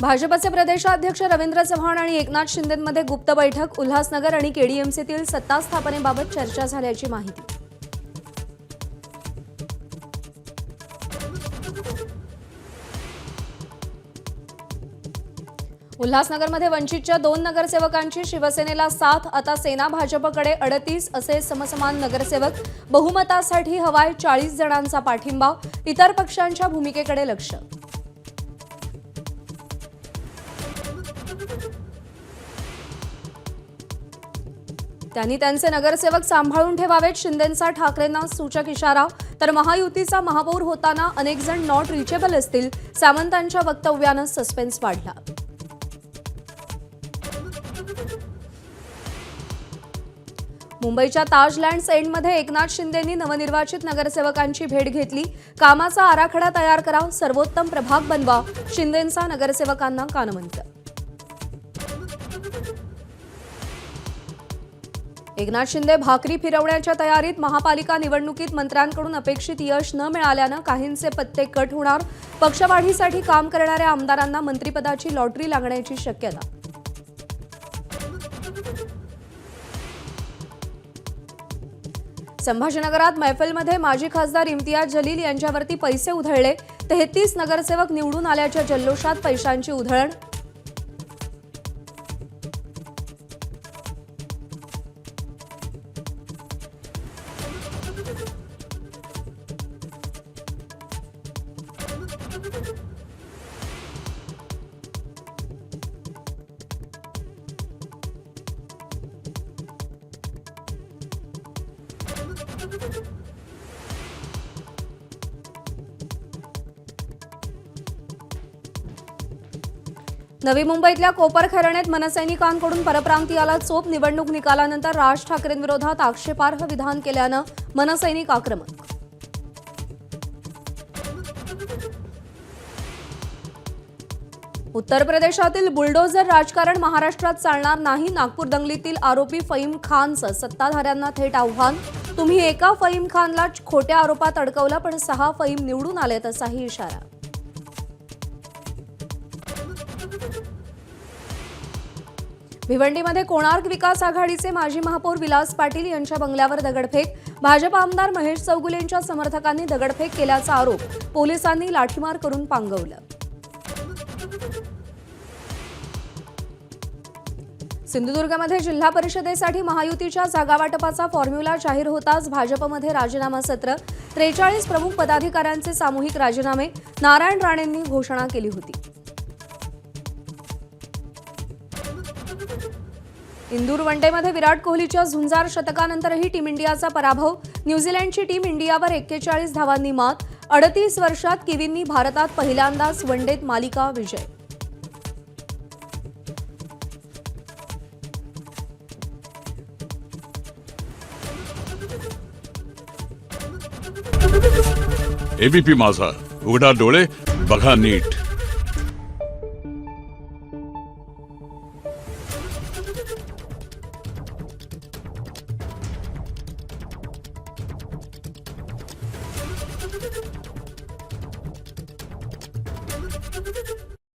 भाजपचे प्रदेशाध्यक्ष रवींद्र चव्हाण आणि एकनाथ शिंदेंमध्ये गुप्त बैठक, उल्हासनगर आणि केडीएमसीतील सत्ता स्थापनेबाबत चर्चा झाल्याची माहिती. उल्हासनगरमध्ये वंचितच्या 2 नगरसेवकांची शिवसेनेला साथ, आता सेना भाजपकडे 38 असे समसमान नगरसेवक. बहुमतासाठी हवाय 40 जणांचा पाठिंबा. इतर पक्षांच्या भूमिकेकडे लक्ष. त्यांनी त्यांचे नगरसेवक सांभाळून ठेवावेत. शिंदेंचा ठाकरेंना सूचक इशारा. तर महायुतीचा महापौर होताना अनेक जण नॉट रिचेबल असतील. सामंतांच्या वक्तव्यानं सस्पेन्स वाढला. मुंबईच्या ताज लँड्स एंडमध्ये एकनाथ शिंदेंनी नवनिर्वाचित नगरसेवकांची भेट घेतली. कामाचा आराखडा तयार करा, सर्वोत्तम प्रभाग बनवा, शिंदेंचा नगरसेवकांना कानमंत्र. एकनाथ शिंदे भाकरी फिरवण्याच्या तयारीत. महापालिका निवडणुकीत मंत्र्यांकडून अपेक्षित यश न मिळाल्यानं काहींचे पत्ते कट होणार. पक्षवाढीसाठी काम करणाऱ्या आमदारांना मंत्रिपदाची लॉटरी लागण्याची शक्यता. संभाजीनगरात मैफलमध्ये माजी खासदार इम्तियाज जलील यांच्यावरती पैसे उधळले. 33 नगरसेवक निवडून आल्याच्या जल्लोषात पैशांची उधळण. नवी मुंबईतल्या कोपरखैरण्यात मनसैनिकांकडून परप्रांतीयाला चोप. निवडणूक निकालानंतर राज ठाकरेंविरोधात आक्षेपार्ह विधान केल्यानं मनसैनिक आक्रमक. उत्तर प्रदेशातील बुलडोझर राजकारण महाराष्ट्रात चालणार नाही. नागपूर दंगलीतील आरोपी फईम खानचं सत्ताधाऱ्यांना थेट आव्हान. तुम्ही एका फईम खानला खोट्या आरोपात अडकवलं, पण 6 फईम निवडून आलेत, असाही इशारा. भिवंडीमध्ये कोणार्क विकास आघाडीचे माजी महापौर विलास पाटील यांच्या बंगल्यावर दगडफेक. भाजप आमदार महेश चौगुलेंच्या समर्थकांनी दगडफेक केल्याचा आरोप. पोलिसांनी लाठीमार करून पांगवलं. सिंधुदुर्गमध्ये जिल्हा परिषदेसाठी महायुतीच्या जागावाटपाचा फॉर्म्युला जाहीर होताच भाजपमध्ये राजीनामा सत्र. 43 प्रमुख पदाधिकाऱ्यांचे सामूहिक राजीनामे. नारायण राणेंनी घोषणा केली होती. इंदूर वनडेमध्ये विराट कोहलीच्या झुंजार शतकानंतरही टीम इंडियाचा पराभव. न्यूझीलंडची टीम इंडियावर 41 धावांनी मात. 38 वर्षात किवींनी भारतात पहिल्यांदाच वनडेत मालिका विजय. एबीपी माझा, उघडा डोळे बघा नीट.